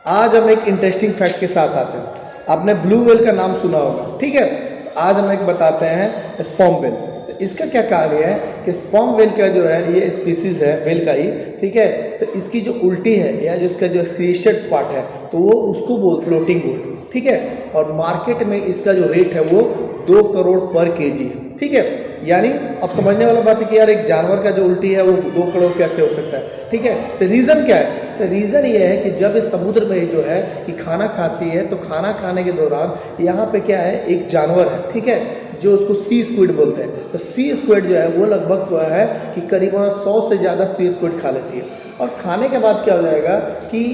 आज हम एक इंटरेस्टिंग फैक्ट के साथ आते हैं। आपने ब्लू व्हेल का नाम सुना होगा, ठीक है। तो आज हम एक बताते हैं स्पर्म व्हेल। तो इसका क्या कार्य है कि स्पर्म व्हेल का जो है ये स्पीसीज है व्हेल का ही, ठीक है। तो इसकी जो उल्टी है या जो इसका जो एक्सक्रीशन पार्ट है तो वो उसको फ्लोटिंग गोल्ड, ठीक है। और मार्केट में इसका जो रेट है वो 2 करोड़ पर केजी है, ठीक है। यानी अब समझने वाला बात है कि यार एक जानवर का जो उल्टी है वो 2 करोड़ कैसे हो सकता है, ठीक है। तो रीज़न क्या है? तो रीज़न ये है कि जब इस समुद्र में जो है कि खाना खाती है तो खाना खाने के दौरान यहाँ पे क्या है, एक जानवर है, ठीक है, जो उसको सी स्क्विड बोलते हैं। तो सी स्क्विड जो है वो लगभग हुआ है कि करीबन 100 से ज़्यादा सी स्क्विड खा लेती है। और खाने के बाद क्या हो जाएगा कि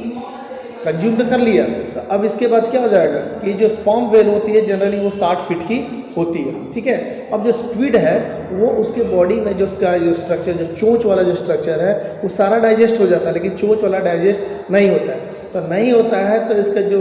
कंज्यूम तो कर लिया, तो अब इसके बाद क्या हो जाएगा कि जो स्पर्म व्हेल होती है जनरली वो 60 फीट की होती है, ठीक है। अब जो स्क्विड है वो उसके बॉडी में जो उसका जो स्ट्रक्चर, जो चोंच वाला जो स्ट्रक्चर है वो सारा डाइजेस्ट हो जाता है, लेकिन चोंच वाला डाइजेस्ट नहीं होता है। तो नहीं होता है तो इसका जो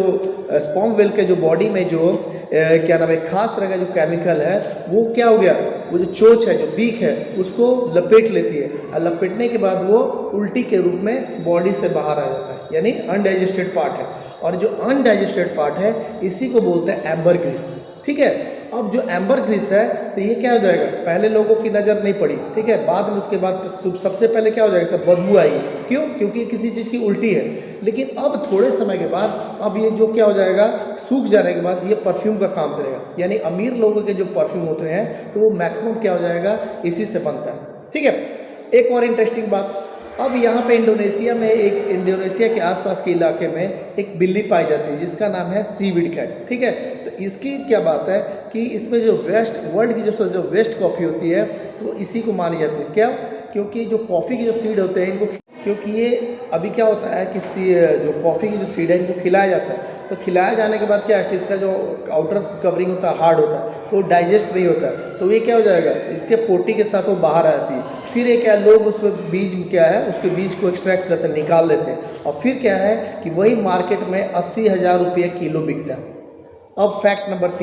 स्पर्म व्हेल के जो बॉडी में जो क्या नाम है, खास तरह का जो केमिकल है वो क्या हो गया, वो जो चोंच है, जो बीक है, उसको लपेट लेती है। और लपेटने के बाद वो उल्टी के रूप में बॉडी से बाहर आ जाता है, यानी अनडाइजेस्टेड पार्ट है। और जो अनडाइजेस्टेड पार्ट है इसी को बोलते हैं एम्बर ग्रीस, ठीक है। अब जो एम्बर ग्रीस है तो ये क्या हो जाएगा, पहले लोगों की नज़र नहीं पड़ी, ठीक है, बाद में उसके बाद सबसे पहले क्या हो जाएगा, सब बदबू आएगी। क्यों? क्योंकि किसी चीज़ की उल्टी है। लेकिन अब थोड़े समय के बाद अब ये जो क्या हो जाएगा, सूख जाने के बाद ये परफ्यूम का काम करेगा। यानी अमीर लोगों के जो परफ्यूम होते हैं तो वो मैक्सिमम क्या हो जाएगा, इसी से बनता है, ठीक है। एक और इंटरेस्टिंग बात, अब यहाँ पे इंडोनेशिया में इंडोनेशिया के आसपास के इलाके में एक बिल्ली पाई जाती है जिसका नाम है सीवीड कैट, ठीक है। तो इसकी क्या बात है कि इसमें जो वर्ल्ड की जो वेस्ट कॉफ़ी होती है तो इसी को मानी जाती है। क्या? क्योंकि जो कॉफ़ी के जो सीड होते हैं इनको, क्योंकि ये अभी क्या होता है कि जो कॉफ़ी की जो सीड है इनको खिलाया जाता है। तो खिलाया जाने के बाद क्या है कि इसका जो आउटर कवरिंग होता है हार्ड होता है तो डाइजेस्ट नहीं होता है। तो ये क्या हो जाएगा, इसके पोटी के साथ वो बाहर आती है। फिर ये क्या, लोग उस बीज क्या है, उसके बीज को एक्सट्रैक्ट करते हैं, निकाल लेते हैं। और फिर क्या है कि वही मार्केट में 80,000 रुपये किलो बिकता है। अब फैक्ट नंबर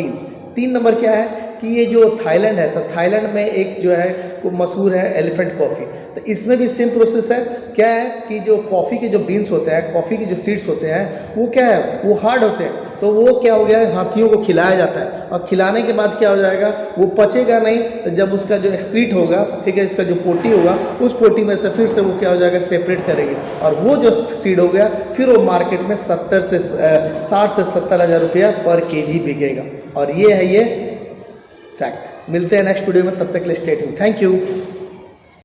3 नंबर क्या है कि ये जो थाईलैंड है, तो थाईलैंड में एक जो है वो मशहूर है एलिफेंट कॉफ़ी। तो इसमें भी सेम प्रोसेस है। क्या है कि जो कॉफ़ी के जो बीन्स होते हैं, कॉफ़ी के जो सीड्स होते हैं वो क्या है, वो हार्ड होते हैं। तो वो क्या हो गया है, हाथियों को खिलाया जाता है। और खिलाने के बाद क्या हो जाएगा, वो पचेगा नहीं। तो जब उसका जो एक्सक्रीट होगा, ठीक है, इसका जो पोटी होगा, उस पोटी में से फिर से वो क्या हो जाएगा, सेपरेट करेंगे। और वो जो सीड हो गया फिर वो मार्केट में 60 से 70 हज़ार रुपया पर केजी बिकेगा। और ये है ये फैक्ट। मिलते हैं नेक्स्ट वीडियो में, तब तक के लिए स्टे ट्यून्ड। Thank you.